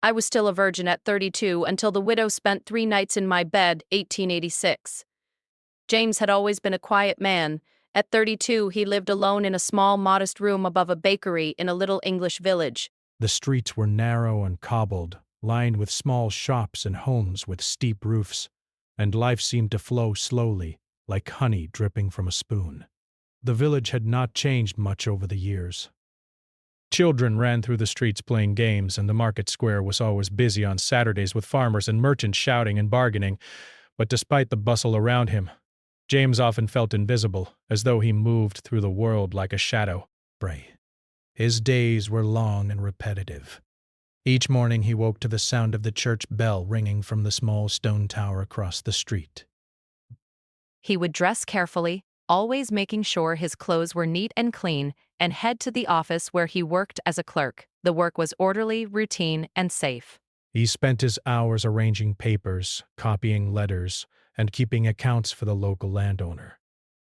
I was still a virgin at 32 until the widow spent 3 nights in my bed, 1886. James had always been a quiet man. At 32, he lived alone in a small, modest room above a bakery in a little English village. The streets were narrow and cobbled, lined with small shops and homes with steep roofs, and life seemed to flow slowly, like honey dripping from a spoon. The village had not changed much over the years. Children ran through the streets playing games, and the market square was always busy on Saturdays with farmers and merchants shouting and bargaining. But despite the bustle around him, James often felt invisible, as though he moved through the world like a shadow. His days were long and repetitive. Each morning he woke to the sound of the church bell ringing from the small stone tower across the street. He would dress carefully, always making sure his clothes were neat and clean, and head to the office where he worked as a clerk. The work was orderly, routine, and safe. He spent his hours arranging papers, copying letters, and keeping accounts for the local landowner.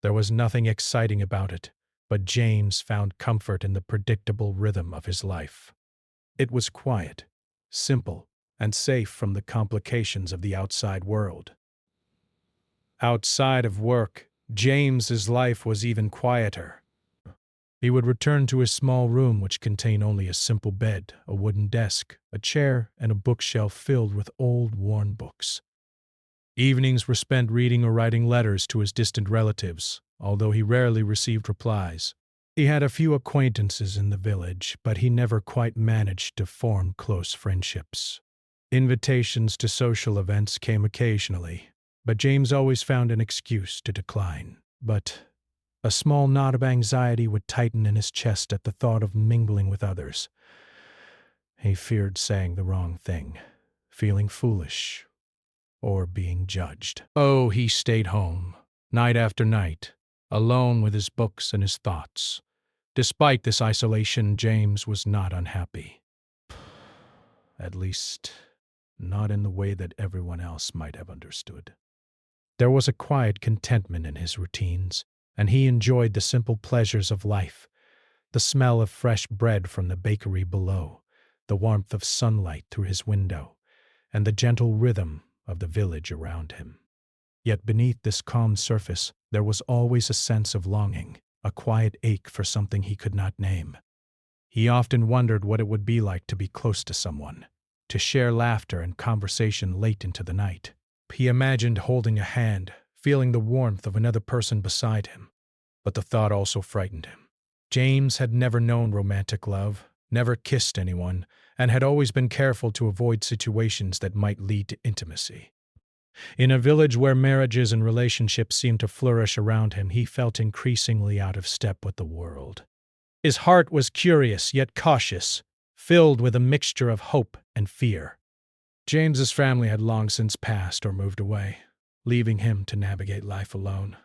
There was nothing exciting about it, but James found comfort in the predictable rhythm of his life. It was quiet, simple, and safe from the complications of the outside world. Outside of work, James's life was even quieter. He would return to his small room, which contained only a simple bed, a wooden desk, a chair, and a bookshelf filled with old, worn books. Evenings were spent reading or writing letters to his distant relatives, although he rarely received replies. He had a few acquaintances in the village, but he never quite managed to form close friendships. Invitations to social events came occasionally, but James always found an excuse to decline. But a small knot of anxiety would tighten in his chest at the thought of mingling with others. He feared saying the wrong thing, feeling foolish, or being judged. Oh, he stayed home, night after night, alone with his books and his thoughts. Despite this isolation, James was not unhappy. At least, not in the way that everyone else might have understood. There was a quiet contentment in his routines, and he enjoyed the simple pleasures of life, the smell of fresh bread from the bakery below, the warmth of sunlight through his window, and the gentle rhythm of the village around him. Yet beneath this calm surface, there was always a sense of longing, a quiet ache for something he could not name. He often wondered what it would be like to be close to someone, to share laughter and conversation late into the night. He imagined holding a hand, feeling the warmth of another person beside him, but the thought also frightened him. James had never known romantic love, never kissed anyone, and had always been careful to avoid situations that might lead to intimacy. In a village where marriages and relationships seemed to flourish around him, he felt increasingly out of step with the world. His heart was curious yet cautious, filled with a mixture of hope and fear. James's family had long since passed or moved away, leaving him to navigate life alone.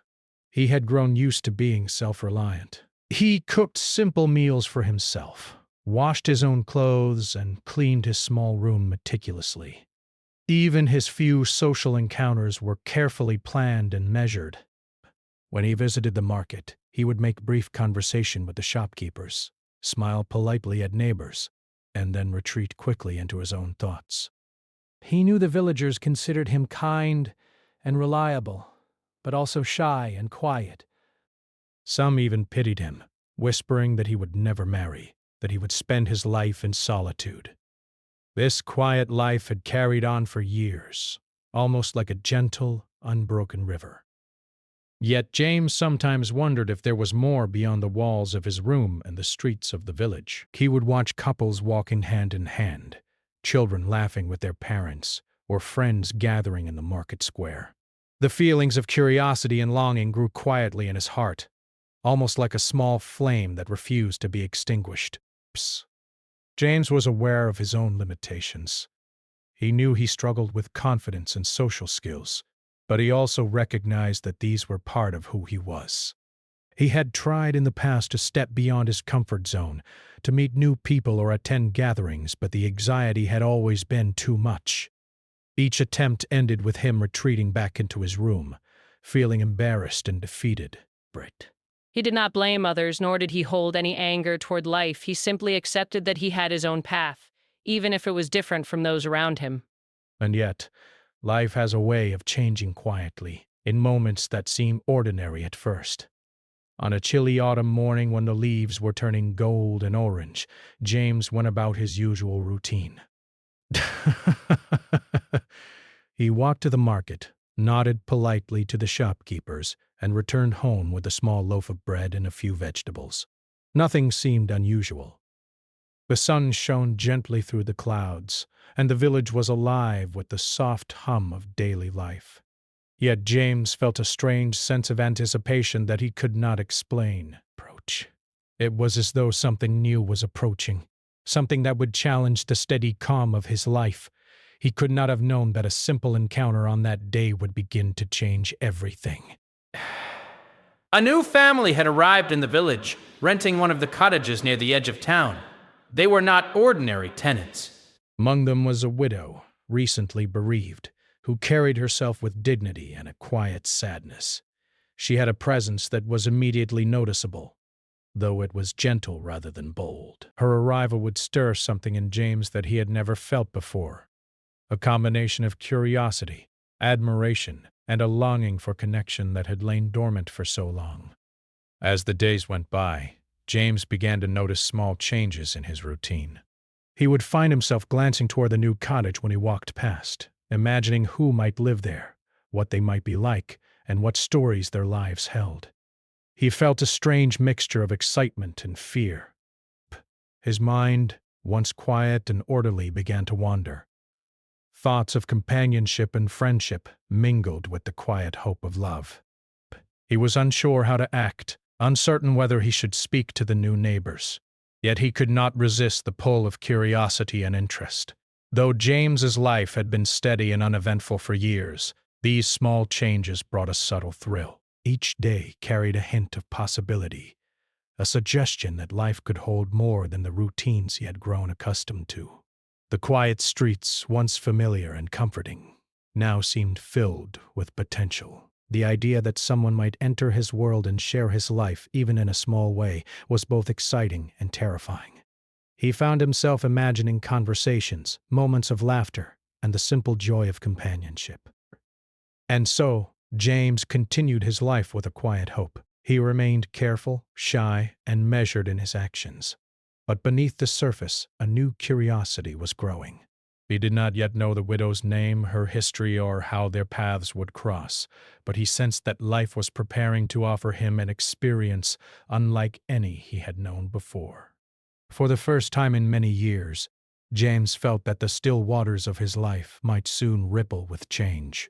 He had grown used to being self-reliant. He cooked simple meals for himself, washed his own clothes, and cleaned his small room meticulously. Even his few social encounters were carefully planned and measured. When he visited the market, he would make brief conversation with the shopkeepers, smile politely at neighbors, and then retreat quickly into his own thoughts. He knew the villagers considered him kind and reliable, but also shy and quiet. Some even pitied him, whispering that he would never marry, that he would spend his life in solitude. This quiet life had carried on for years, almost like a gentle, unbroken river. Yet James sometimes wondered if there was more beyond the walls of his room and the streets of the village. He would watch couples walking hand in hand, children laughing with their parents, or friends gathering in the market square. The feelings of curiosity and longing grew quietly in his heart, almost like a small flame that refused to be extinguished. James was aware of his own limitations. He knew he struggled with confidence and social skills, but he also recognized that these were part of who he was. He had tried in the past to step beyond his comfort zone, to meet new people or attend gatherings, but the anxiety had always been too much. Each attempt ended with him retreating back into his room, feeling embarrassed and defeated. He did not blame others, nor did he hold any anger toward life. He simply accepted that he had his own path. even if it was different from those around him. And yet, life has a way of changing quietly, in moments that seem ordinary at first. On a chilly autumn morning when the leaves were turning gold and orange, James went about his usual routine. He walked to the market, nodded politely to the shopkeepers, and returned home with a small loaf of bread and a few vegetables. Nothing seemed unusual. The sun shone gently through the clouds, and the village was alive with the soft hum of daily life. Yet James felt a strange sense of anticipation that he could not explain. It was as though something new was approaching, something that would challenge the steady calm of his life. He could not have known that a simple encounter on that day would begin to change everything. A new family had arrived in the village, renting one of the cottages near the edge of town. They were not ordinary tenants. Among them was a widow, recently bereaved, who carried herself with dignity and a quiet sadness. She had a presence that was immediately noticeable, though it was gentle rather than bold. Her arrival would stir something in James that he had never felt before, a combination of curiosity, admiration, and a longing for connection that had lain dormant for so long. As the days went by, James began to notice small changes in his routine. He would find himself glancing toward the new cottage when he walked past, imagining who might live there, what they might be like, and what stories their lives held. He felt a strange mixture of excitement and fear. His mind, once quiet and orderly, began to wander. Thoughts of companionship and friendship mingled with the quiet hope of love. He was unsure how to act, uncertain whether he should speak to the new neighbors. Yet he could not resist the pull of curiosity and interest. Though James's life had been steady and uneventful for years, these small changes brought a subtle thrill. Each day carried a hint of possibility, a suggestion that life could hold more than the routines he had grown accustomed to. The quiet streets, once familiar and comforting, now seemed filled with potential. The idea that someone might enter his world and share his life, even in a small way, was both exciting and terrifying. He found himself imagining conversations, moments of laughter, and the simple joy of companionship. And so, James continued his life with a quiet hope. He remained careful, shy, and measured in his actions. But beneath the surface, a new curiosity was growing. He did not yet know the widow's name, her history, or how their paths would cross, but he sensed that life was preparing to offer him an experience unlike any he had known before. For the first time in many years, James felt that the still waters of his life might soon ripple with change.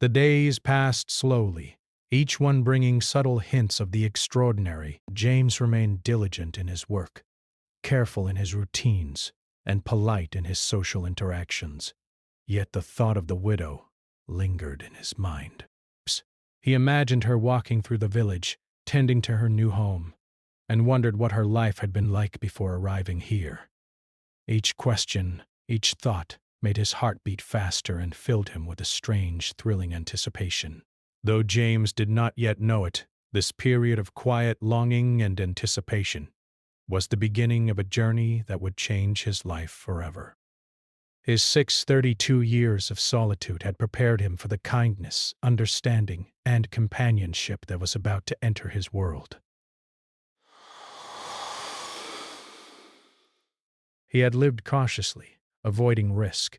The days passed slowly, each one bringing subtle hints of the extraordinary. James remained diligent in his work, careful in his routines, and polite in his social interactions. Yet the thought of the widow lingered in his mind. He imagined her walking through the village, tending to her new home, and wondered what her life had been like before arriving here. Each question, each thought, made his heart beat faster and filled him with a strange, thrilling anticipation. Though James did not yet know it, this period of quiet longing and anticipation was the beginning of a journey that would change his life forever. His 32 years of solitude had prepared him for the kindness, understanding, and companionship that was about to enter his world. He had lived cautiously, avoiding risk,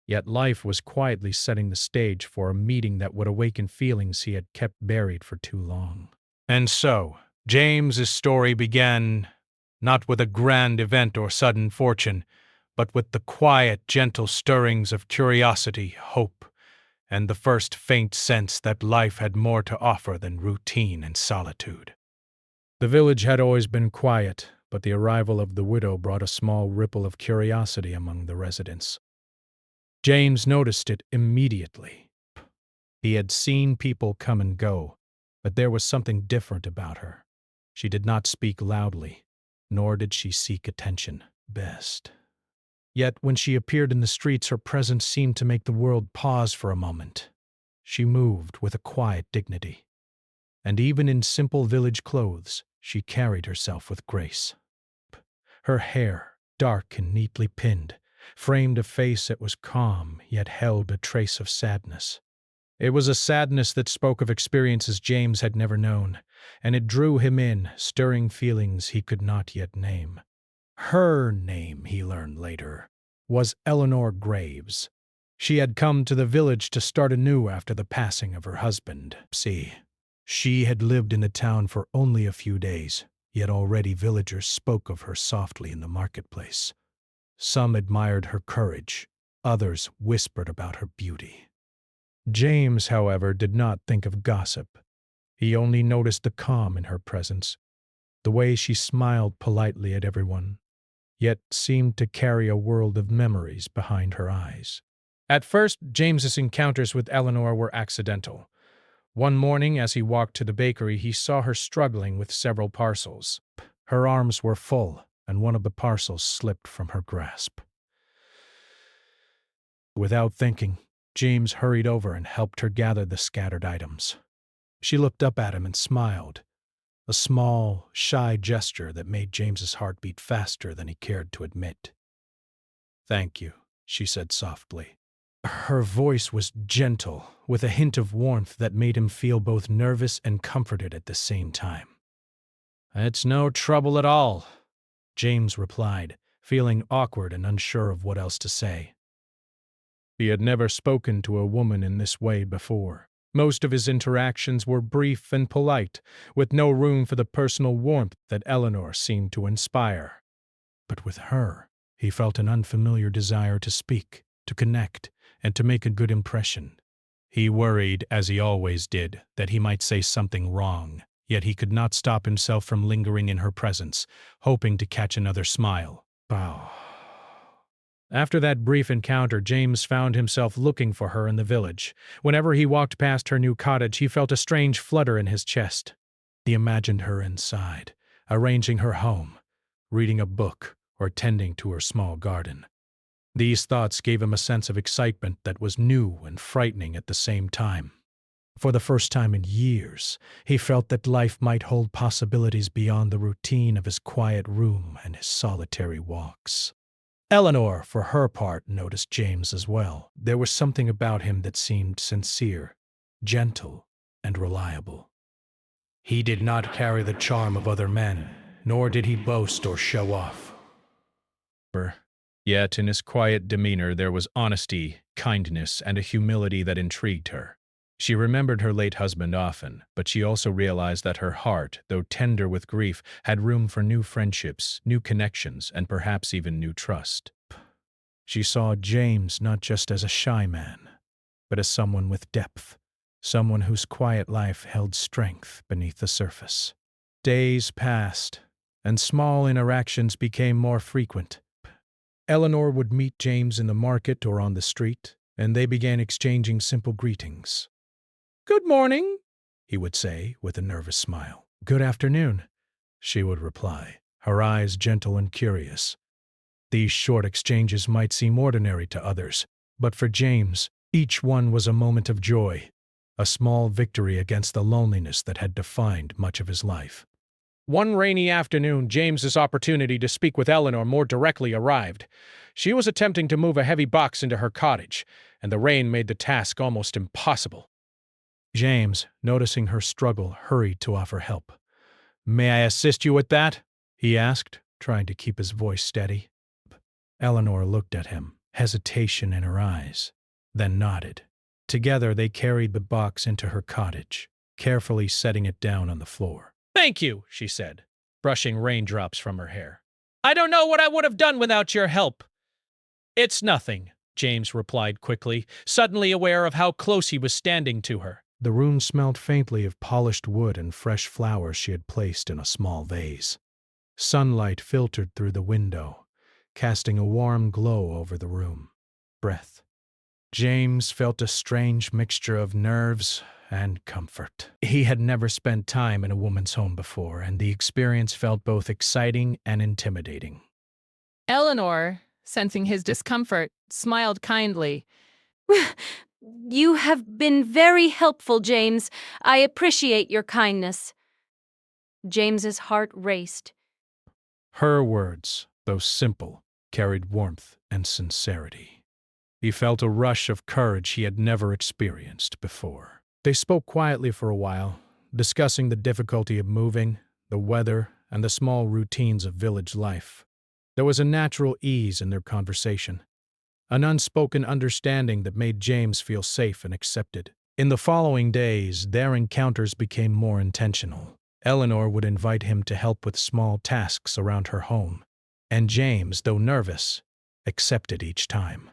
yet life was quietly setting the stage for a meeting that would awaken feelings he had kept buried for too long. And so, James's story began not with a grand event or sudden fortune, but with the quiet, gentle stirrings of curiosity, hope, and the first faint sense that life had more to offer than routine and solitude. The village had always been quiet, but the arrival of the widow brought a small ripple of curiosity among the residents. James noticed it immediately. He had seen people come and go, but there was something different about her. She did not speak loudly, nor did she seek attention. Yet when she appeared in the streets, her presence seemed to make the world pause for a moment. She moved with a quiet dignity, and even in simple village clothes, she carried herself with grace. Her hair, dark and neatly pinned, framed a face that was calm, yet held a trace of sadness. It was a sadness that spoke of experiences James had never known, and it drew him in, stirring feelings he could not yet name. Her name, he learned later, was Eleanor Graves. She had come to the village to start anew after the passing of her husband. She had lived in the town for only a few days, yet already villagers spoke of her softly in the marketplace. Some admired her courage, others whispered about her beauty. James, however, did not think of gossip. He only noticed the calm in her presence, the way she smiled politely at everyone, yet seemed to carry a world of memories behind her eyes. At first, James's encounters with Eleanor were accidental. One morning, as he walked to the bakery, he saw her struggling with several parcels. Her arms were full, and one of the parcels slipped from her grasp. Without thinking, James hurried over and helped her gather the scattered items. She looked up at him and smiled, a small, shy gesture that made James's heart beat faster than he cared to admit. "Thank you," she said softly. Her voice was gentle, with a hint of warmth that made him feel both nervous and comforted at the same time. "It's no trouble at all," James replied, feeling awkward and unsure of what else to say. He had never spoken to a woman in this way before. Most of his interactions were brief and polite, with no room for the personal warmth that Eleanor seemed to inspire. But with her, he felt an unfamiliar desire to speak, to connect, and to make a good impression. He worried, as he always did, that he might say something wrong, yet he could not stop himself from lingering in her presence, hoping to catch another smile. Bow. After that brief encounter, James found himself looking for her in the village. Whenever he walked past her new cottage, he felt a strange flutter in his chest. He imagined her inside, arranging her home, reading a book, or tending to her small garden. These thoughts gave him a sense of excitement that was new and frightening at the same time. For the first time in years, he felt that life might hold possibilities beyond the routine of his quiet room and his solitary walks. Eleanor, for her part, noticed James as well. There was something about him that seemed sincere, gentle, and reliable. He did not carry the charm of other men, nor did he boast or show off. Yet in his quiet demeanor there was honesty, kindness, and a humility that intrigued her. She remembered her late husband often, but she also realized that her heart, though tender with grief, had room for new friendships, new connections, and perhaps even new trust. She saw James not just as a shy man, but as someone with depth, someone whose quiet life held strength beneath the surface. Days passed, and small interactions became more frequent. Eleanor would meet James in the market or on the street, and they began exchanging simple greetings. "Good morning," he would say with a nervous smile. "Good afternoon," she would reply, her eyes gentle and curious. These short exchanges might seem ordinary to others, but for James, each one was a moment of joy, a small victory against the loneliness that had defined much of his life. One rainy afternoon, James's opportunity to speak with Eleanor more directly arrived. She was attempting to move a heavy box into her cottage, and the rain made the task almost impossible. James, noticing her struggle, hurried to offer help. "May I assist you with that?" he asked, trying to keep his voice steady. Eleanor looked at him, hesitation in her eyes, then nodded. Together they carried the box into her cottage, carefully setting it down on the floor. "Thank you," she said, brushing raindrops from her hair. "I don't know what I would have done without your help." "It's nothing," James replied quickly, suddenly aware of how close he was standing to her. The room smelled faintly of polished wood and fresh flowers she had placed in a small vase. Sunlight filtered through the window, casting a warm glow over the room. Breath. James felt a strange mixture of nerves and comfort. He had never spent time in a woman's home before, and the experience felt both exciting and intimidating. Eleanor, sensing his discomfort, smiled kindly. "You have been very helpful, James. I appreciate your kindness." James's heart raced. Her words, though simple, carried warmth, and sincerity. He felt a rush of courage he had never experienced before. They spoke quietly for a while, discussing the difficulty of moving, the weather, and the small routines of village life. There was a natural ease in their conversation, an unspoken understanding that made James feel safe and accepted. In the following days, their encounters became more intentional. Eleanor would invite him to help with small tasks around her home, and James, though nervous, accepted each time.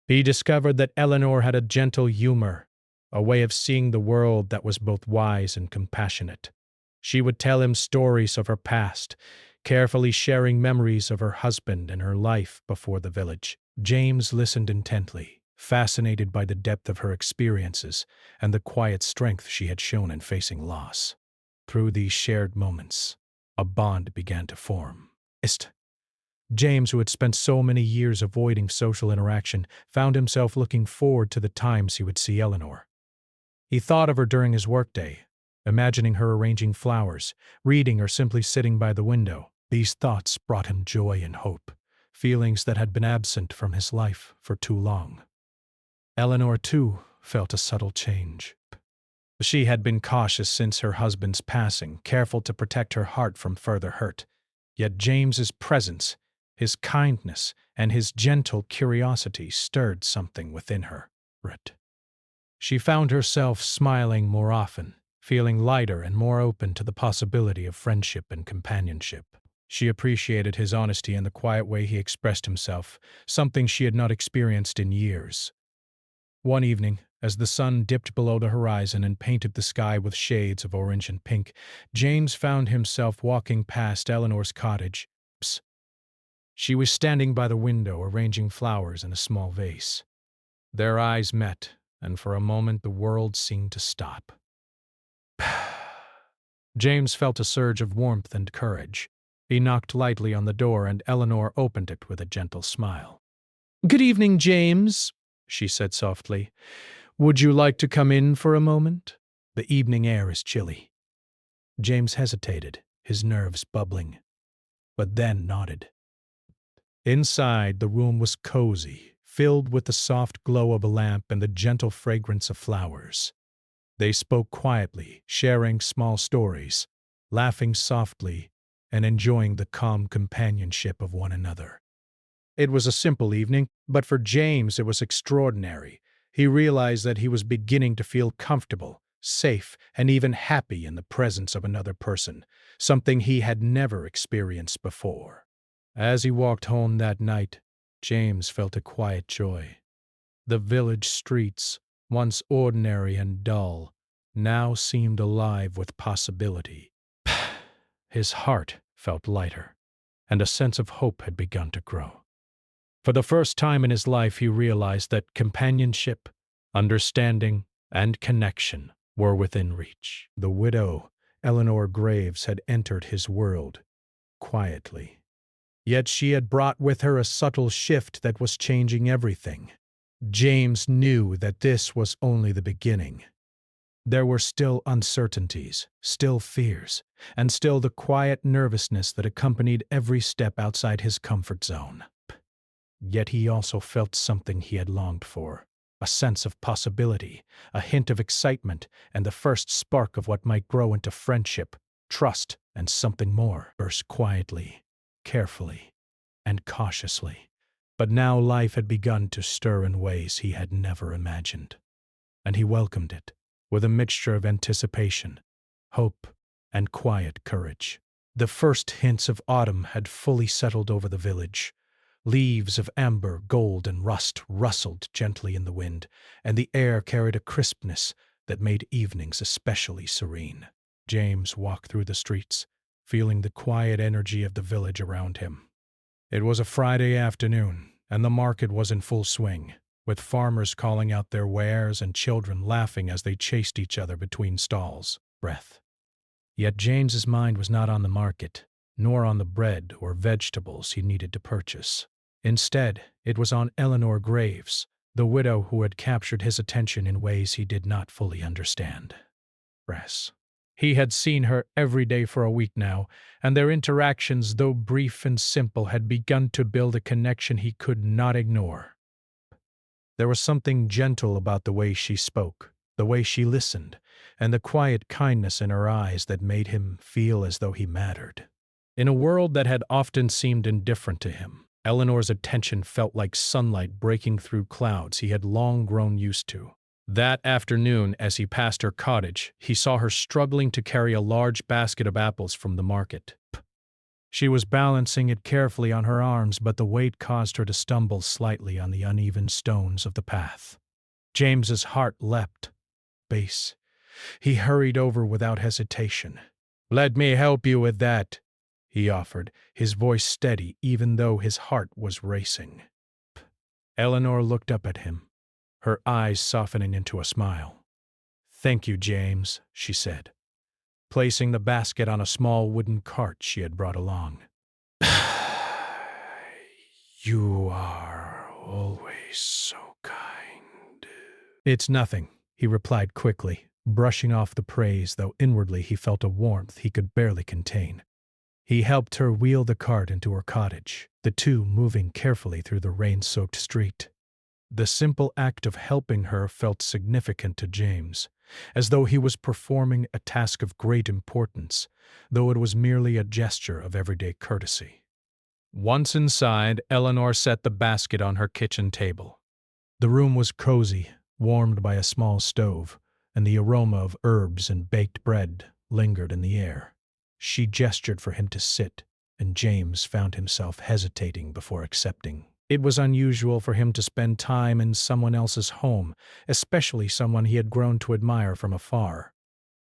He discovered that Eleanor had a gentle humor, a way of seeing the world that was both wise and compassionate. She would tell him stories of her past, carefully sharing memories of her husband and her life before the village. James listened intently, fascinated by the depth of her experiences and the quiet strength she had shown in facing loss. Through these shared moments, a bond began to form. James, who had spent so many years avoiding social interaction, found himself looking forward to the times he would see Eleanor. He thought of her during his workday, imagining her arranging flowers, reading, or simply sitting by the window. These thoughts brought him joy and hope, feelings that had been absent from his life for too long. Eleanor, too, felt a subtle change. She had been cautious since her husband's passing, careful to protect her heart from further hurt. Yet James's presence, his kindness, and his gentle curiosity stirred something within her. She found herself smiling more often, feeling lighter and more open to the possibility of friendship and companionship. She appreciated his honesty and the quiet way he expressed himself, something she had not experienced in years. One evening, as the sun dipped below the horizon and painted the sky with shades of orange and pink, James found himself walking past Eleanor's cottage. She was standing by the window, arranging flowers in a small vase. Their eyes met, and for a moment the world seemed to stop. James felt a surge of warmth and courage. He knocked lightly on the door, and Eleanor opened it with a gentle smile. "Good evening, James," she said softly. "Would you like to come in for a moment? The evening air is chilly." James hesitated, his nerves bubbling, but then nodded. Inside, the room was cozy, filled with the soft glow of a lamp and the gentle fragrance of flowers. They spoke quietly, sharing small stories, laughing softly, and enjoying the calm companionship of one another. It was a simple evening, but for James it was extraordinary. He realized that he was beginning to feel comfortable, safe, and even happy in the presence of another person, something he had never experienced before. As he walked home that night, James felt a quiet joy. The village streets, once ordinary and dull, now seemed alive with possibility. His heart felt lighter, and a sense of hope had begun to grow. For the first time in his life, he realized that companionship, understanding, and connection were within reach. The widow, Eleanor Graves, had entered his world quietly. Yet she had brought with her a subtle shift that was changing everything. James knew that this was only the beginning. There were still uncertainties, still fears, and still the quiet nervousness that accompanied every step outside his comfort zone. Yet he also felt something he had longed for, a sense of possibility, a hint of excitement, and the first spark of what might grow into friendship, trust, and something more. Burst quietly, carefully, and cautiously. But now life had begun to stir in ways he had never imagined, and he welcomed it with a mixture of anticipation, hope, and quiet courage. The first hints of autumn had fully settled over the village. Leaves of amber, gold, and rust rustled gently in the wind, and the air carried a crispness that made evenings especially serene. James walked through the streets, feeling the quiet energy of the village around him. It was a Friday afternoon, and the market was in full swing, with farmers calling out their wares and children laughing as they chased each other between stalls. Yet James's mind was not on the market, nor on the bread or vegetables he needed to purchase. Instead, it was on Eleanor Graves, the widow who had captured his attention in ways he did not fully understand. He had seen her every day for a week now, and their interactions, though brief and simple, had begun to build a connection he could not ignore. There was something gentle about the way she spoke, the way she listened, and the quiet kindness in her eyes that made him feel as though he mattered. In a world that had often seemed indifferent to him, Eleanor's attention felt like sunlight breaking through clouds he had long grown used to. That afternoon, as he passed her cottage, he saw her struggling to carry a large basket of apples from the market. She was balancing it carefully on her arms, but the weight caused her to stumble slightly on the uneven stones of the path. James's heart leapt. Base. He hurried over without hesitation. "Let me help you with that," he offered, his voice steady even though his heart was racing. Eleanor looked up at him, her eyes softening into a smile. "Thank you, James," she said, placing the basket on a small wooden cart she had brought along. "You are always so kind." "It's nothing," he replied quickly, brushing off the praise, though inwardly he felt a warmth he could barely contain. He helped her wheel the cart into her cottage, the two moving carefully through the rain-soaked street. The simple act of helping her felt significant to James, as though he was performing a task of great importance, though it was merely a gesture of everyday courtesy. Once inside, Eleanor set the basket on her kitchen table. The room was cozy, warmed by a small stove, and the aroma of herbs and baked bread lingered in the air. She gestured for him to sit, and James found himself hesitating before accepting. It was unusual for him to spend time in someone else's home, especially someone he had grown to admire from afar.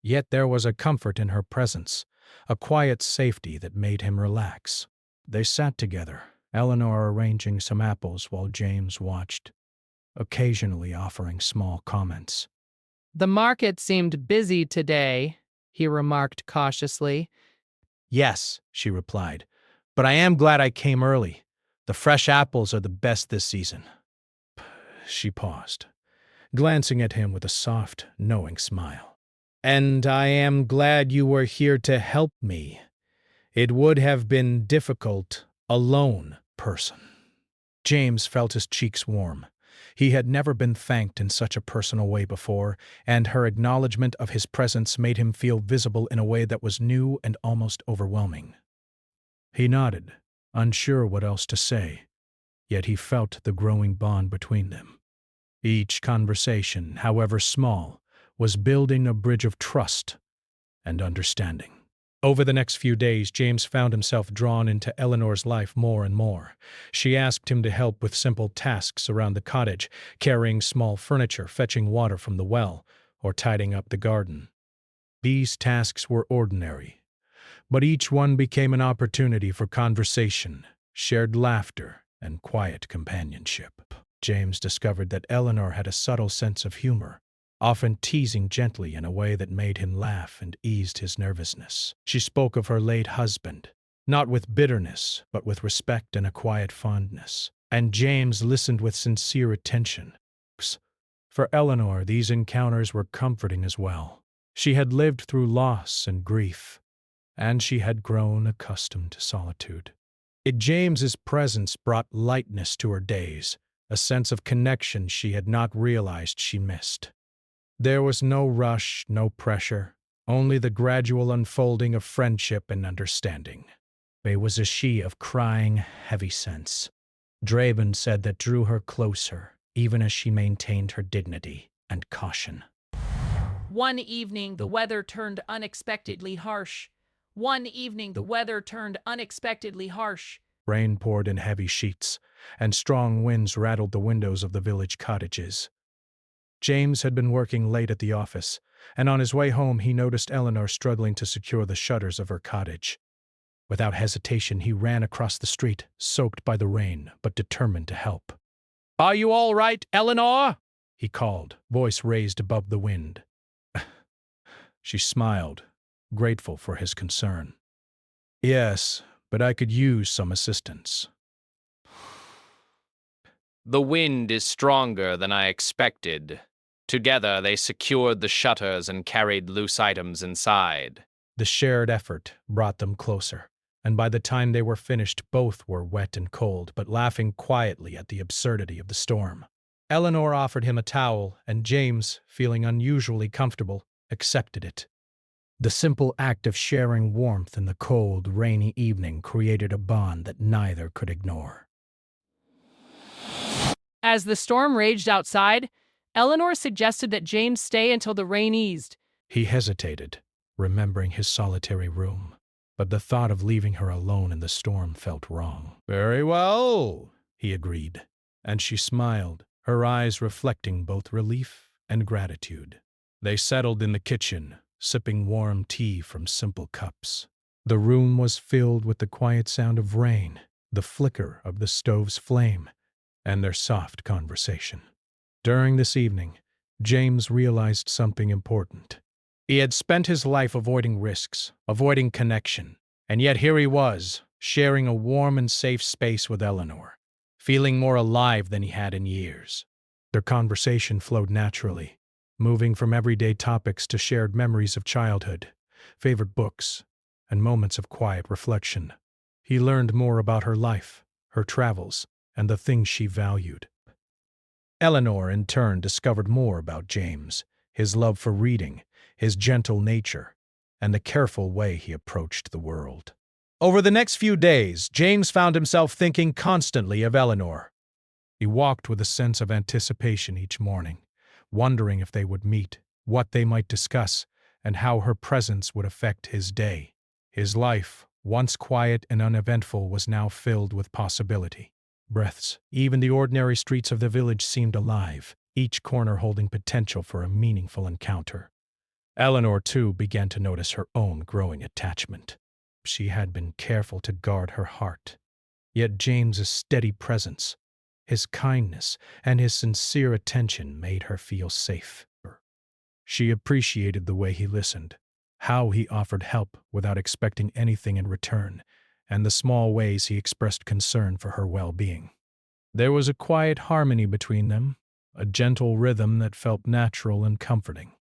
Yet there was a comfort in her presence, a quiet safety that made him relax. They sat together, Eleanor arranging some apples while James watched, occasionally offering small comments. "The market seemed busy today," he remarked cautiously. "Yes," she replied, "but I am glad I came early. The fresh apples are the best this season." She paused, glancing at him with a soft, knowing smile. "And I am glad you were here to help me. It would have been difficult, alone, person." James felt his cheeks warm. He had never been thanked in such a personal way before, and her acknowledgement of his presence made him feel visible in a way that was new and almost overwhelming. He nodded, unsure what else to say, yet he felt the growing bond between them. Each conversation, however small, was building a bridge of trust and understanding. Over the next few days, James found himself drawn into Eleanor's life more and more. She asked him to help with simple tasks around the cottage, carrying small furniture, fetching water from the well, or tidying up the garden. These tasks were ordinary, but each one became an opportunity for conversation, shared laughter, and quiet companionship. James discovered that Eleanor had a subtle sense of humor, often teasing gently in a way that made him laugh and eased his nervousness. She spoke of her late husband, not with bitterness, but with respect and a quiet fondness, and James listened with sincere attention. For Eleanor, these encounters were comforting as well. She had lived through loss and grief, and she had grown accustomed to solitude. James's presence brought lightness to her days, a sense of connection she had not realized she missed. There was no rush, no pressure, only the gradual unfolding of friendship and understanding. It was a she of crying, heavy sense. Draven said that drew her closer, even as she maintained her dignity and caution. One evening, the weather turned unexpectedly harsh. Rain poured in heavy sheets, and strong winds rattled the windows of the village cottages. James had been working late at the office, and on his way home he noticed Eleanor struggling to secure the shutters of her cottage. Without hesitation, he ran across the street, soaked by the rain, but determined to help. "Are you all right, Eleanor?" he called, voice raised above the wind. She smiled, grateful for his concern. "Yes, but I could use some assistance." "The wind is stronger than I expected," Together, they secured the shutters and carried loose items inside. The shared effort brought them closer, and by the time they were finished, both were wet and cold, but laughing quietly at the absurdity of the storm. Eleanor offered him a towel, and James, feeling unusually comfortable, accepted it. The simple act of sharing warmth in the cold, rainy evening created a bond that neither could ignore. As the storm raged outside, Eleanor suggested that James stay until the rain eased. He hesitated, remembering his solitary room, but the thought of leaving her alone in the storm felt wrong. "Very well," he agreed, and she smiled, her eyes reflecting both relief and gratitude. They settled in the kitchen, sipping warm tea from simple cups. The room was filled with the quiet sound of rain, the flicker of the stove's flame, and their soft conversation. During this evening, James realized something important. He had spent his life avoiding risks, avoiding connection, and yet here he was, sharing a warm and safe space with Eleanor, feeling more alive than he had in years. Their conversation flowed naturally, moving from everyday topics to shared memories of childhood, favorite books, and moments of quiet reflection. He learned more about her life, her travels, and the things she valued. Eleanor, in turn, discovered more about James, his love for reading, his gentle nature, and the careful way he approached the world. Over the next few days, James found himself thinking constantly of Eleanor. He walked with a sense of anticipation each morning, wondering if they would meet, what they might discuss, and how her presence would affect his day. His life, once quiet and uneventful, was now filled with possibility. Breaths, even the ordinary streets of the village seemed alive, each corner holding potential for a meaningful encounter. Eleanor, too, began to notice her own growing attachment. She had been careful to guard her heart. Yet James's steady presence, his kindness, and his sincere attention made her feel safe. She appreciated the way he listened, how he offered help without expecting anything in return, and the small ways he expressed concern for her well-being. There was a quiet harmony between them, a gentle rhythm that felt natural and comforting.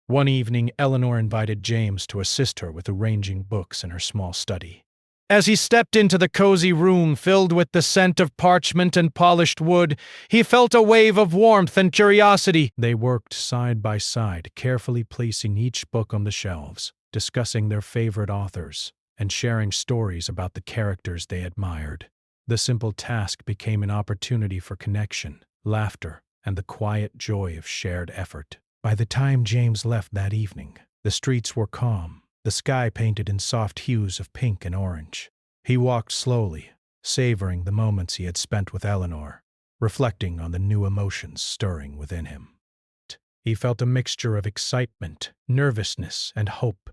One evening, Eleanor invited James to assist her with arranging books in her small study. As he stepped into the cozy room filled with the scent of parchment and polished wood, he felt a wave of warmth and curiosity. They worked side by side, carefully placing each book on the shelves, discussing their favorite authors, and sharing stories about the characters they admired. The simple task became an opportunity for connection, laughter, and the quiet joy of shared effort. By the time James left that evening, the streets were calm, the sky painted in soft hues of pink and orange. He walked slowly, savoring the moments he had spent with Eleanor, reflecting on the new emotions stirring within him. He felt a mixture of excitement, nervousness, and hope.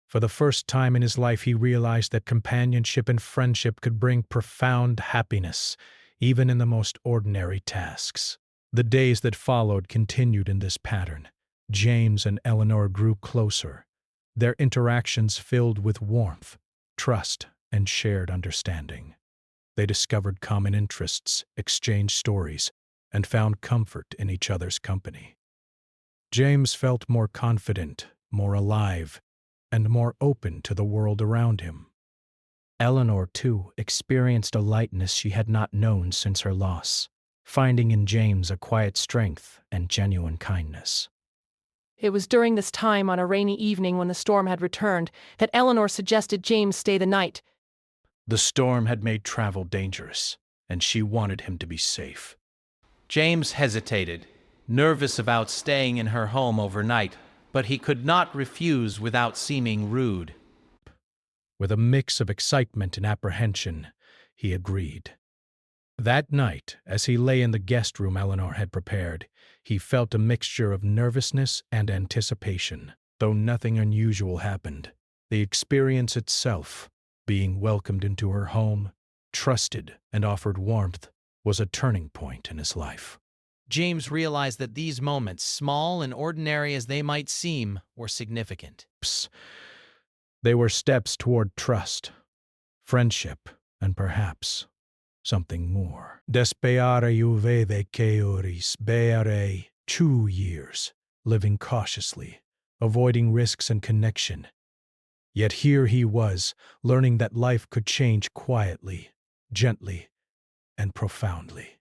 For the first time in his life, he realized that companionship and friendship could bring profound happiness, even in the most ordinary tasks. The days that followed continued in this pattern. James and Eleanor grew closer, their interactions filled with warmth, trust, and shared understanding. They discovered common interests, exchanged stories, and found comfort in each other's company. James felt more confident, more alive, and more open to the world around him. Eleanor, too, experienced a lightness she had not known since her loss, finding in James a quiet strength and genuine kindness. It was during this time on a rainy evening when the storm had returned that Eleanor suggested James stay the night. The storm had made travel dangerous, and she wanted him to be safe. James hesitated, nervous about staying in her home overnight, but he could not refuse without seeming rude. With a mix of excitement and apprehension, he agreed. That night, as he lay in the guest room Eleanor had prepared, he felt a mixture of nervousness and anticipation. Though nothing unusual happened, the experience itself, being welcomed into her home, trusted, and offered warmth, was a turning point in his life. James realized that these moments, small and ordinary as they might seem, were significant. They were steps toward trust, friendship, and perhaps something more. Despeare juve de ceoris beare 2 years, living cautiously, avoiding risks and connection. Yet here he was, learning that life could change quietly, gently, and profoundly.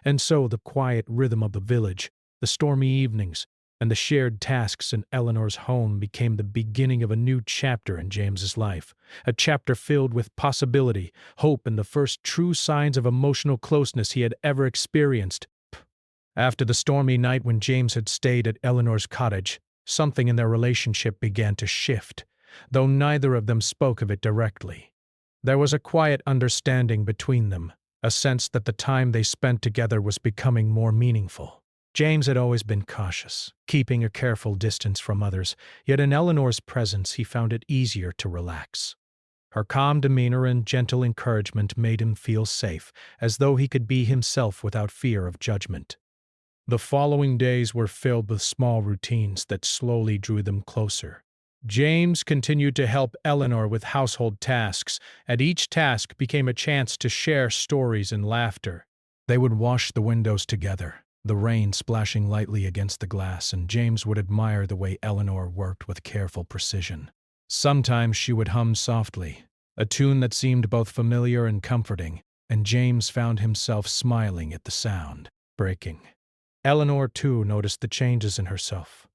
And so the quiet rhythm of the village, the stormy evenings, and the shared tasks in Eleanor's home became the beginning of a new chapter in James's life, a chapter filled with possibility, hope, and the first true signs of emotional closeness he had ever experienced. After the stormy night when James had stayed at Eleanor's cottage, something in their relationship began to shift, though neither of them spoke of it directly. There was a quiet understanding between them, a sense that the time they spent together was becoming more meaningful. James had always been cautious, keeping a careful distance from others, yet in Eleanor's presence he found it easier to relax. Her calm demeanor and gentle encouragement made him feel safe, as though he could be himself without fear of judgment. The following days were filled with small routines that slowly drew them closer. James continued to help Eleanor with household tasks, and each task became a chance to share stories and laughter. They would wash the windows together, the rain splashing lightly against the glass, and James would admire the way Eleanor worked with careful precision. Sometimes she would hum softly, a tune that seemed both familiar and comforting, and James found himself smiling at the sound. Breaking. Eleanor, too, noticed the changes in herself.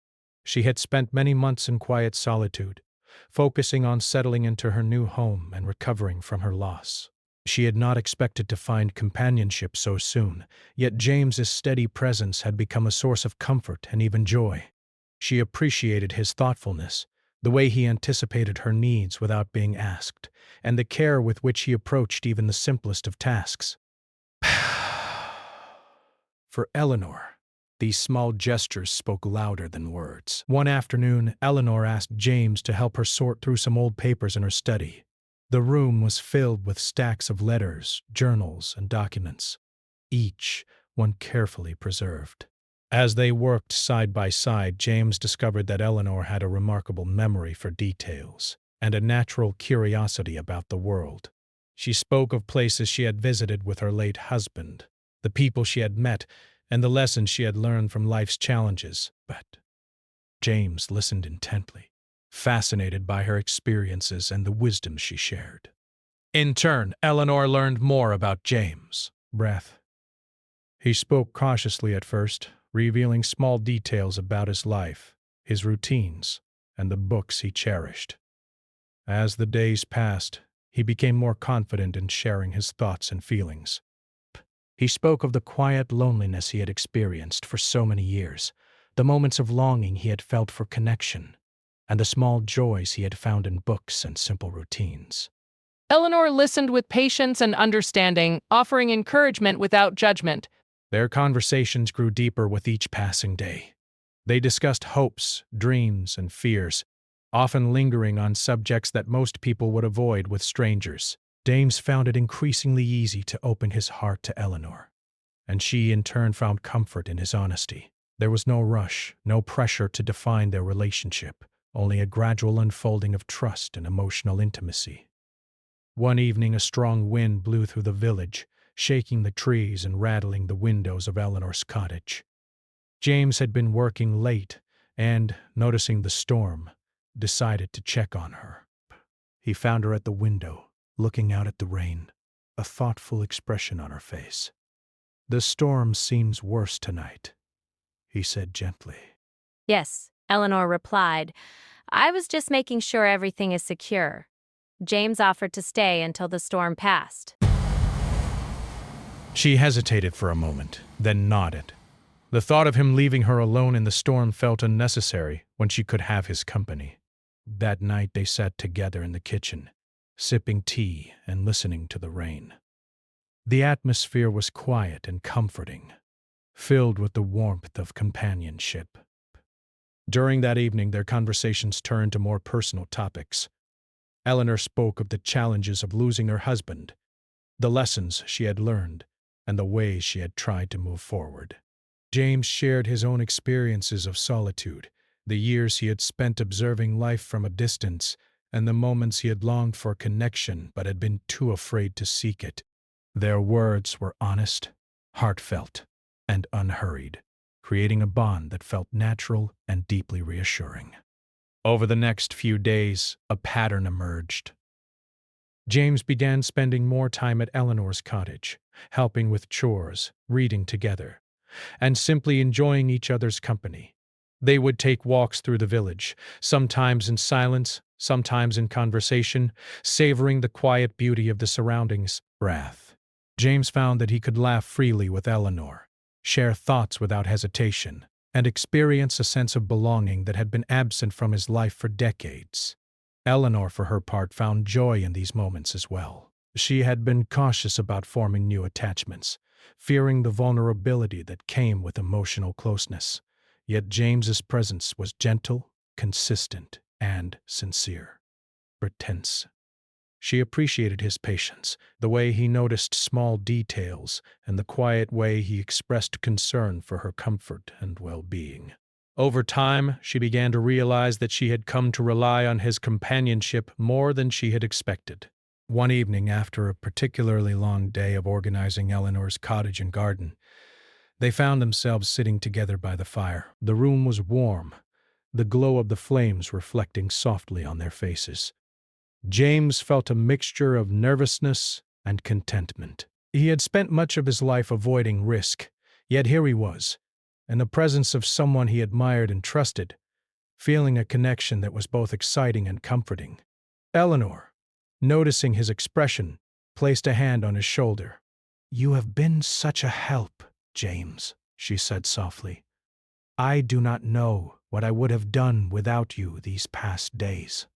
She had spent many months in quiet solitude, focusing on settling into her new home and recovering from her loss. She had not expected to find companionship so soon, yet James's steady presence had become a source of comfort and even joy. She appreciated his thoughtfulness, the way he anticipated her needs without being asked, and the care with which he approached even the simplest of tasks. For Eleanor, these small gestures spoke louder than words. One afternoon, Eleanor asked James to help her sort through some old papers in her study. The room was filled with stacks of letters, journals, and documents, each one carefully preserved. As they worked side by side, James discovered that Eleanor had a remarkable memory for details and a natural curiosity about the world. She spoke of places she had visited with her late husband, the people she had met, and the lessons she had learned from life's challenges. But James listened intently, fascinated by her experiences and the wisdom she shared. In turn, Eleanor learned more about James. Breath. He spoke cautiously at first, revealing small details about his life, his routines, and the books he cherished. As the days passed, he became more confident in sharing his thoughts and feelings. He spoke of the quiet loneliness he had experienced for so many years, the moments of longing he had felt for connection, and the small joys he had found in books and simple routines. Eleanor listened with patience and understanding, offering encouragement without judgment. Their conversations grew deeper with each passing day. They discussed hopes, dreams, and fears, often lingering on subjects that most people would avoid with strangers. James found it increasingly easy to open his heart to Eleanor, and she in turn found comfort in his honesty. There was no rush, no pressure to define their relationship, only a gradual unfolding of trust and emotional intimacy. One evening, a strong wind blew through the village, shaking the trees and rattling the windows of Eleanor's cottage. James had been working late and, noticing the storm, decided to check on her. He found her at the window, looking out at the rain, a thoughtful expression on her face. "The storm seems worse tonight," he said gently. Yes, Eleanor replied. I was just making sure everything is secure. James offered to stay until the storm passed. She hesitated for a moment, then nodded. The thought of him leaving her alone in the storm felt unnecessary when she could have his company. That night they sat together in the kitchen, sipping tea and listening to the rain. The atmosphere was quiet and comforting, filled with the warmth of companionship. During that evening, their conversations turned to more personal topics. Eleanor spoke of the challenges of losing her husband, the lessons she had learned, and the ways she had tried to move forward. James shared his own experiences of solitude, the years he had spent observing life from a distance, and the moments he had longed for connection but had been too afraid to seek it. Their words were honest, heartfelt, and unhurried, creating a bond that felt natural and deeply reassuring. Over the next few days, a pattern emerged. James began spending more time at Eleanor's cottage, helping with chores, reading together, and simply enjoying each other's company. They would take walks through the village, sometimes in silence, sometimes in conversation, savoring the quiet beauty of the surroundings. James found that he could laugh freely with Eleanor, share thoughts without hesitation, and experience a sense of belonging that had been absent from his life for decades. Eleanor, for her part, found joy in these moments as well. She had been cautious about forming new attachments, fearing the vulnerability that came with emotional closeness. Yet James's presence was gentle, consistent, and sincere. Tense. She appreciated his patience, the way he noticed small details, and the quiet way he expressed concern for her comfort and well-being. Over time, she began to realize that she had come to rely on his companionship more than she had expected. One evening, after a particularly long day of organizing Eleanor's cottage and garden, they found themselves sitting together by the fire. The room was warm, the glow of the flames reflecting softly on their faces. James felt a mixture of nervousness and contentment. He had spent much of his life avoiding risk, yet here he was, in the presence of someone he admired and trusted, feeling a connection that was both exciting and comforting. Eleanor, noticing his expression, placed a hand on his shoulder. "You have been such a help, James," she said softly. "I do not know what I would have done without you these past days."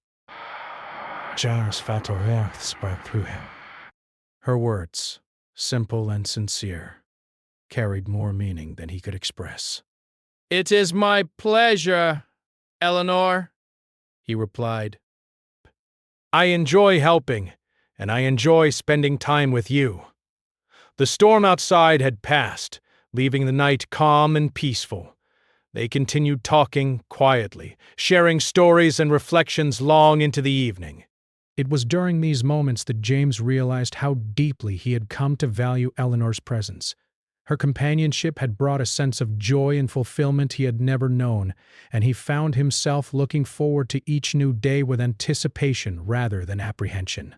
Jars sprang through him. Her words, simple and sincere, carried more meaning than he could express. "It is my pleasure, Eleanor," he replied. "I enjoy helping, and I enjoy spending time with you." The storm outside had passed, leaving the night calm and peaceful. They continued talking quietly, sharing stories and reflections long into the evening. It was during these moments that James realized how deeply he had come to value Eleanor's presence. Her companionship had brought a sense of joy and fulfillment he had never known, and he found himself looking forward to each new day with anticipation rather than apprehension.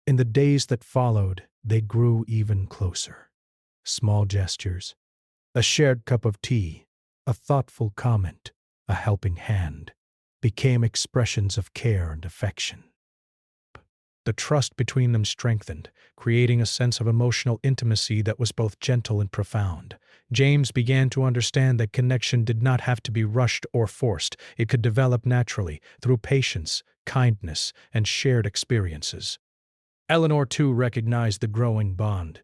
In the days that followed, they grew even closer. Small gestures, a shared cup of tea, a thoughtful comment, a helping hand, became expressions of care and affection. The trust between them strengthened, creating a sense of emotional intimacy that was both gentle and profound. James began to understand that connection did not have to be rushed or forced. It could develop naturally, through patience, kindness, and shared experiences. Eleanor, too, recognized the growing bond.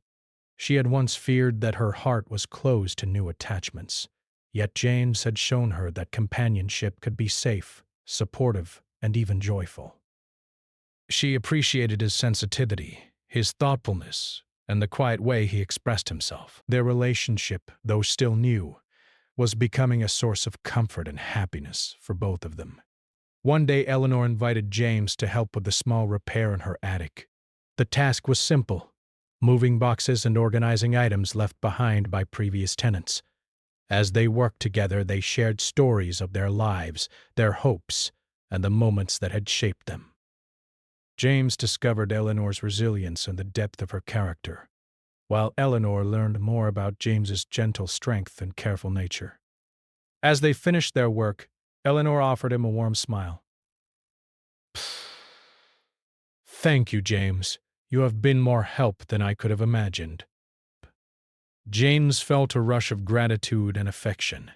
She had once feared that her heart was closed to new attachments. Yet James had shown her that companionship could be safe, supportive, and even joyful. She appreciated his sensitivity, his thoughtfulness, and the quiet way he expressed himself. Their relationship, though still new, was becoming a source of comfort and happiness for both of them. One day, Eleanor invited James to help with a small repair in her attic. The task was simple: moving boxes and organizing items left behind by previous tenants. As they worked together, they shared stories of their lives, their hopes, and the moments that had shaped them. James discovered Eleanor's resilience and the depth of her character, while Eleanor learned more about James's gentle strength and careful nature. As they finished their work, Eleanor offered him a warm smile. "Thank you, James. You have been more help than I could have imagined." James felt a rush of gratitude and affection.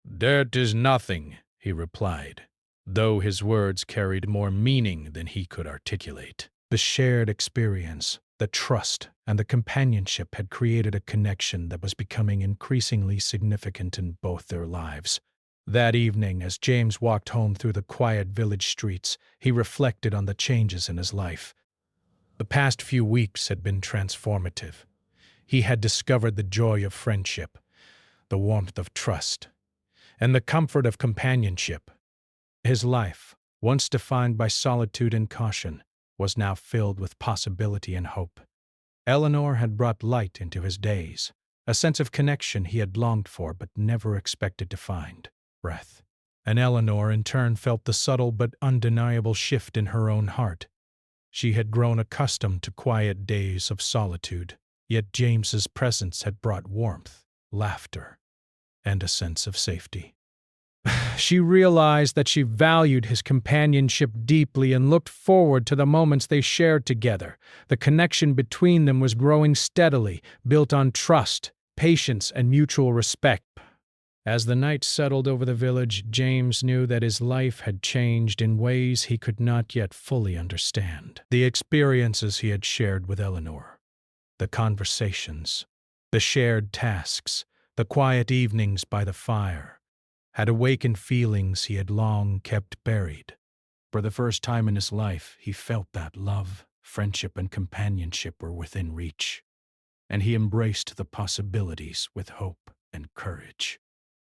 "That is nothing," he replied, though his words carried more meaning than he could articulate. The shared experience, the trust, and the companionship had created a connection that was becoming increasingly significant in both their lives. That evening, as James walked home through the quiet village streets, he reflected on the changes in his life. The past few weeks had been transformative. He had discovered the joy of friendship, the warmth of trust, and the comfort of companionship. His life, once defined by solitude and caution, was now filled with possibility and hope. Eleanor had brought light into his days, a sense of connection he had longed for but never expected to find. Breath. And Eleanor, in turn, felt the subtle but undeniable shift in her own heart. She had grown accustomed to quiet days of solitude, yet James's presence had brought warmth, laughter, and a sense of safety. She realized that she valued his companionship deeply and looked forward to the moments they shared together. The connection between them was growing steadily, built on trust, patience, and mutual respect. As the night settled over the village, James knew that his life had changed in ways he could not yet fully understand. The experiences he had shared with Eleanor, the conversations, the shared tasks, the quiet evenings by the fire, had awakened feelings he had long kept buried. For the first time in his life, he felt that love, friendship, and companionship were within reach, and he embraced the possibilities with hope and courage.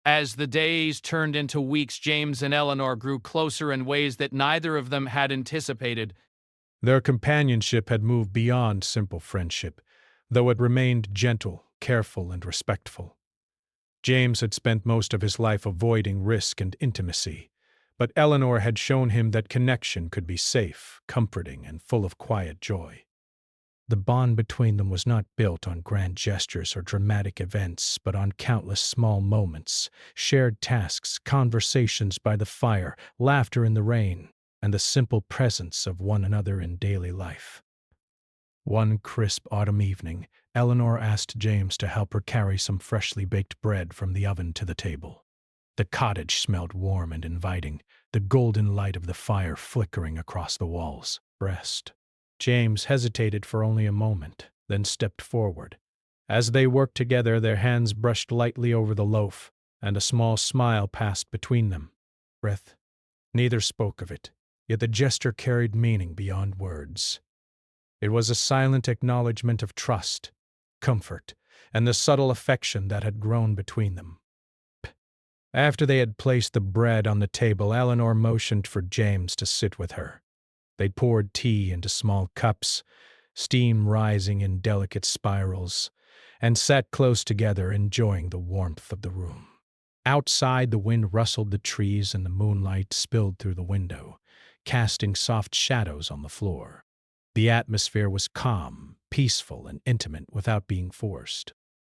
As the days turned into weeks, James and Eleanor grew closer in ways that neither of them had anticipated. Their companionship had moved beyond simple friendship, though it remained gentle, careful, and respectful. James had spent most of his life avoiding risk and intimacy, but Eleanor had shown him that connection could be safe, comforting, and full of quiet joy. The bond between them was not built on grand gestures or dramatic events, but on countless small moments, shared tasks, conversations by the fire, laughter in the rain, and the simple presence of one another in daily life. One crisp autumn evening, Eleanor asked James to help her carry some freshly baked bread from the oven to the table. The cottage smelled warm and inviting, the golden light of the fire flickering across the walls. James hesitated for only a moment, then stepped forward. As they worked together, their hands brushed lightly over the loaf, and a small smile passed between them. Neither spoke of it, yet the gesture carried meaning beyond words. It was a silent acknowledgement of trust, comfort, and the subtle affection that had grown between them. After they had placed the bread on the table, Eleanor motioned for James to sit with her. They poured tea into small cups, steam rising in delicate spirals, and sat close together, enjoying the warmth of the room. Outside, the wind rustled the trees and the moonlight spilled through the window, casting soft shadows on the floor. The atmosphere was calm, peaceful, and intimate without being forced.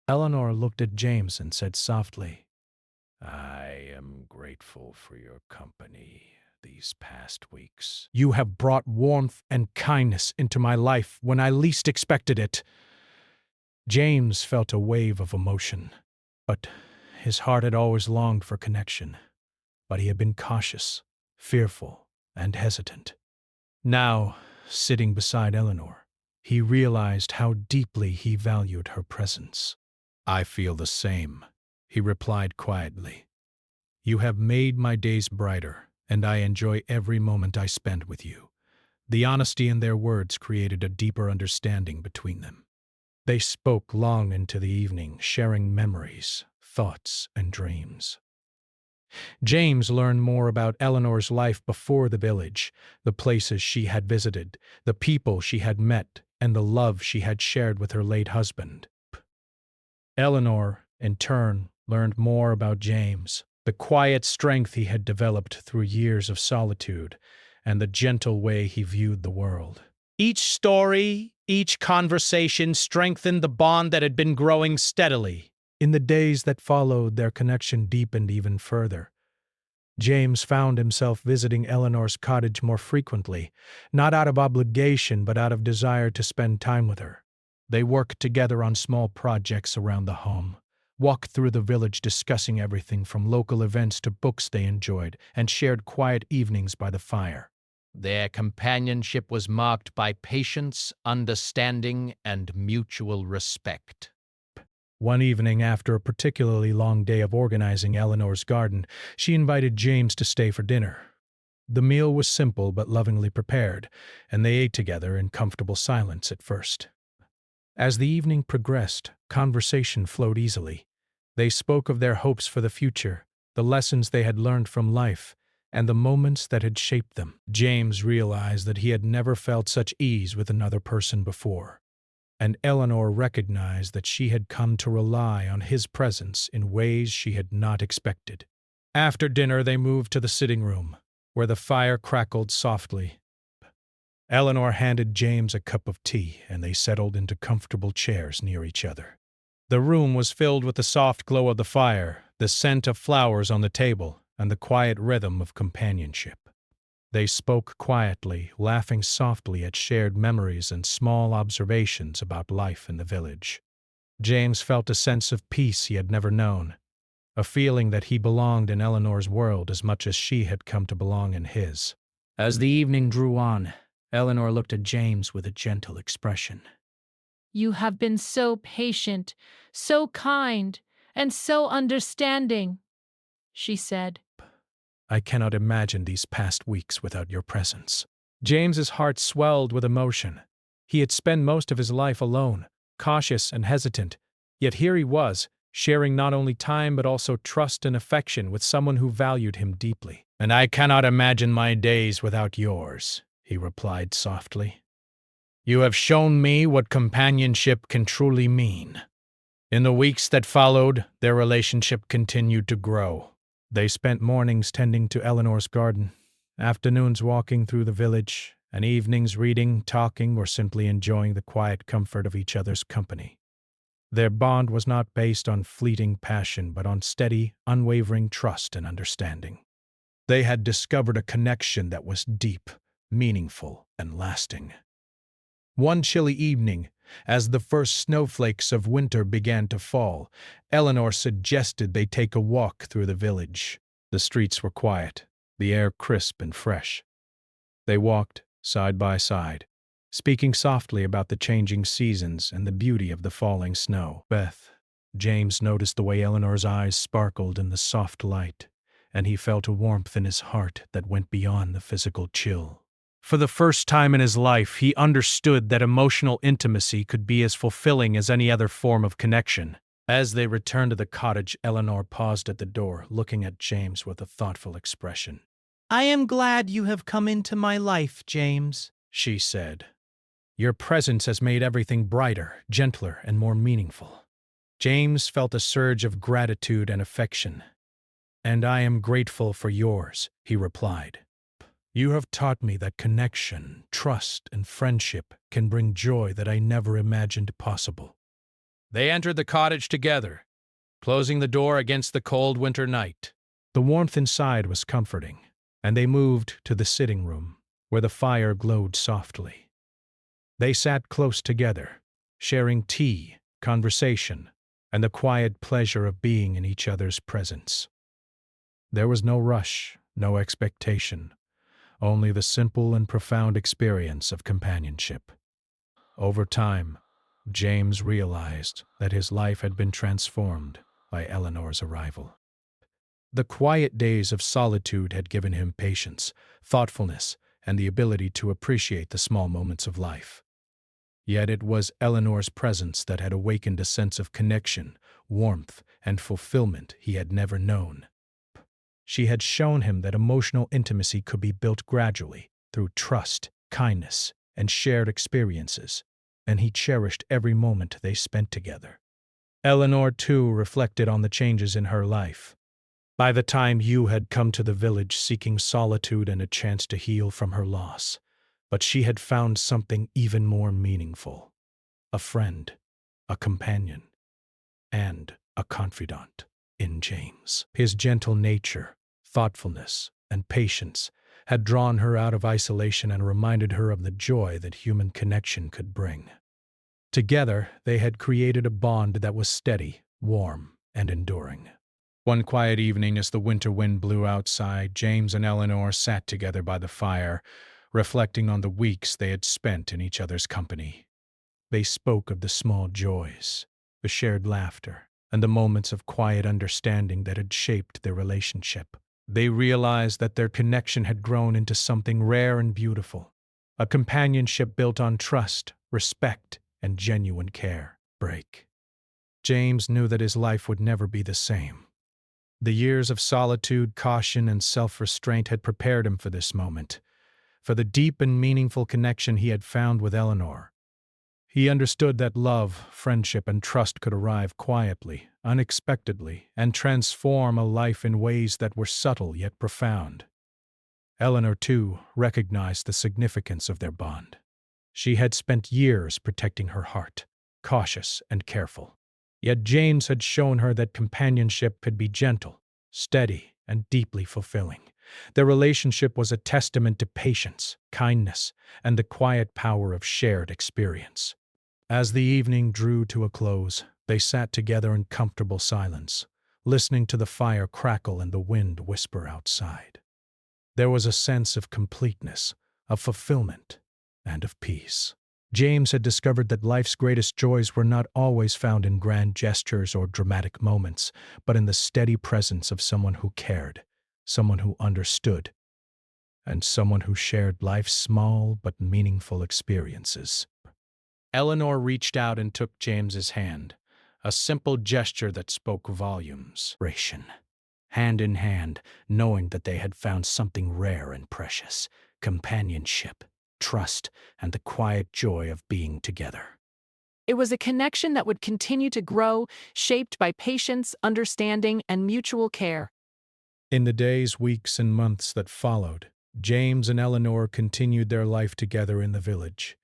Eleanor looked at James and said softly, "I am grateful for your company these past weeks. You have brought warmth and kindness into my life when I least expected it." James felt a wave of emotion, but his heart had always longed for connection. But he had been cautious, fearful, and hesitant. Now, sitting beside Eleanor, he realized how deeply he valued her presence. "I feel the same," he replied quietly. "You have made my days brighter, and I enjoy every moment I spend with you." The honesty in their words created a deeper understanding between them. They spoke long into the evening, sharing memories, thoughts, and dreams. James learned more about Eleanor's life before the village, the places she had visited, the people she had met, and the love she had shared with her late husband. Eleanor, in turn, learned more about James, the quiet strength he had developed through years of solitude, and the gentle way he viewed the world. Each story, each conversation strengthened the bond that had been growing steadily. In the days that followed, their connection deepened even further. James found himself visiting Eleanor's cottage more frequently, not out of obligation but out of desire to spend time with her. They worked together on small projects around the home, walked through the village discussing everything from local events to books they enjoyed, and shared quiet evenings by the fire. Their companionship was marked by patience, understanding, and mutual respect. One evening, after a particularly long day of organizing Eleanor's garden, she invited James to stay for dinner. The meal was simple but lovingly prepared, and they ate together in comfortable silence at first. As the evening progressed, conversation flowed easily. They spoke of their hopes for the future, the lessons they had learned from life, and the moments that had shaped them. James realized that he had never felt such ease with another person before. and Eleanor recognized that she had come to rely on his presence in ways she had not expected. After dinner, they moved to the sitting room, where the fire crackled softly. Eleanor handed James a cup of tea, and they settled into comfortable chairs near each other. The room was filled with the soft glow of the fire, the scent of flowers on the table, and the quiet rhythm of companionship. They spoke quietly, laughing softly at shared memories and small observations about life in the village. James felt a sense of peace he had never known, a feeling that he belonged in Eleanor's world as much as she had come to belong in his. As the evening drew on, Eleanor looked at James with a gentle expression. You have been so patient, so kind, and so understanding, she said. I cannot imagine these past weeks without your presence. James's heart swelled with emotion. He had spent most of his life alone, cautious and hesitant, yet here he was, sharing not only time but also trust and affection with someone who valued him deeply. And I cannot imagine my days without yours, he replied softly. You have shown me what companionship can truly mean. In the weeks that followed, their relationship continued to grow. They spent mornings tending to Eleanor's garden, afternoons walking through the village, and evenings reading, talking, or simply enjoying the quiet comfort of each other's company. Their bond was not based on fleeting passion, but on steady, unwavering trust and understanding. They had discovered a connection that was deep, meaningful, and lasting. One chilly evening, as the first snowflakes of winter began to fall, Eleanor suggested they take a walk through the village. The streets were quiet, the air crisp and fresh. They walked side by side, speaking softly about the changing seasons and the beauty of the falling snow. James noticed the way Eleanor's eyes sparkled in the soft light, and he felt a warmth in his heart that went beyond the physical chill. For the first time in his life, he understood that emotional intimacy could be as fulfilling as any other form of connection. As they returned to the cottage, Eleanor paused at the door, looking at James with a thoughtful expression. I am glad you have come into my life, James, she said. Your presence has made everything brighter, gentler, and more meaningful. James felt a surge of gratitude and affection. And I am grateful for yours, he replied. You have taught me that connection, trust, and friendship can bring joy that I never imagined possible. They entered the cottage together, closing the door against the cold winter night. The warmth inside was comforting, and they moved to the sitting room, where the fire glowed softly. They sat close together, sharing tea, conversation, and the quiet pleasure of being in each other's presence. There was no rush, no expectation, only the simple and profound experience of companionship. Over time, James realized that his life had been transformed by Eleanor's arrival. The quiet days of solitude had given him patience, thoughtfulness, and the ability to appreciate the small moments of life. Yet it was Eleanor's presence that had awakened a sense of connection, warmth, and fulfillment he had never known. She had shown him that emotional intimacy could be built gradually through trust, kindness, and shared experiences, and he cherished every moment they spent together. Eleanor, too, reflected on the changes in her life. By the time Hugh had come to the village seeking solitude and a chance to heal from her loss, but she had found something even more meaningful: a friend, a companion, and a confidant in James. His gentle nature, thoughtfulness, and patience had drawn her out of isolation and reminded her of the joy that human connection could bring. Together, they had created a bond that was steady, warm, and enduring. One quiet evening, as the winter wind blew outside, James and Eleanor sat together by the fire, reflecting on the weeks they had spent in each other's company. They spoke of the small joys, the shared laughter, and the moments of quiet understanding that had shaped their relationship. They realized that their connection had grown into something rare and beautiful, a companionship built on trust, respect, and genuine care. James knew that his life would never be the same. The years of solitude, caution, and self-restraint had prepared him for this moment, for the deep and meaningful connection he had found with Eleanor. He understood that love, friendship, and trust could arrive quietly, unexpectedly, and transform a life in ways that were subtle yet profound. Eleanor, too, recognized the significance of their bond. She had spent years protecting her heart, cautious and careful. Yet James had shown her that companionship could be gentle, steady, and deeply fulfilling. Their relationship was a testament to patience, kindness, and the quiet power of shared experience. As the evening drew to a close, they sat together in comfortable silence, listening to the fire crackle and the wind whisper outside. There was a sense of completeness, of fulfillment, and of peace. James had discovered that life's greatest joys were not always found in grand gestures or dramatic moments, but in the steady presence of someone who cared, someone who understood, and someone who shared life's small but meaningful experiences. Eleanor reached out and took James's hand, a simple gesture that spoke volumes. Hand in hand, knowing that they had found something rare and precious, companionship, trust, and the quiet joy of being together. It was a connection that would continue to grow, shaped by patience, understanding, and mutual care. In the days, weeks, and months that followed, James and Eleanor continued their life together in the village.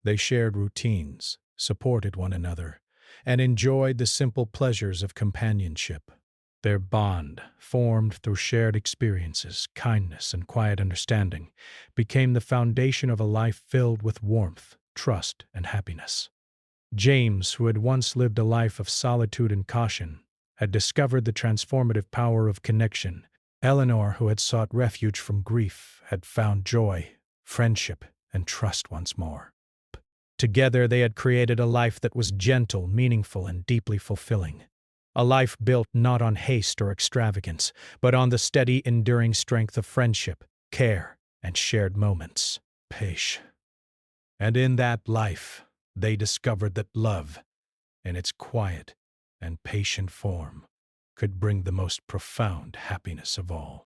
They shared routines, supported one another, and enjoyed the simple pleasures of companionship. Their bond, formed through shared experiences, kindness, and quiet understanding, became the foundation of a life filled with warmth, trust, and happiness. James, who had once lived a life of solitude and caution, had discovered the transformative power of connection. Eleanor, who had sought refuge from grief, had found joy, friendship, and trust once more. Together they had created a life that was gentle, meaningful, and deeply fulfilling. A life built not on haste or extravagance, but on the steady, enduring strength of friendship, care, and shared moments. And in that life, they discovered that love, in its quiet and patient form, could bring the most profound happiness of all.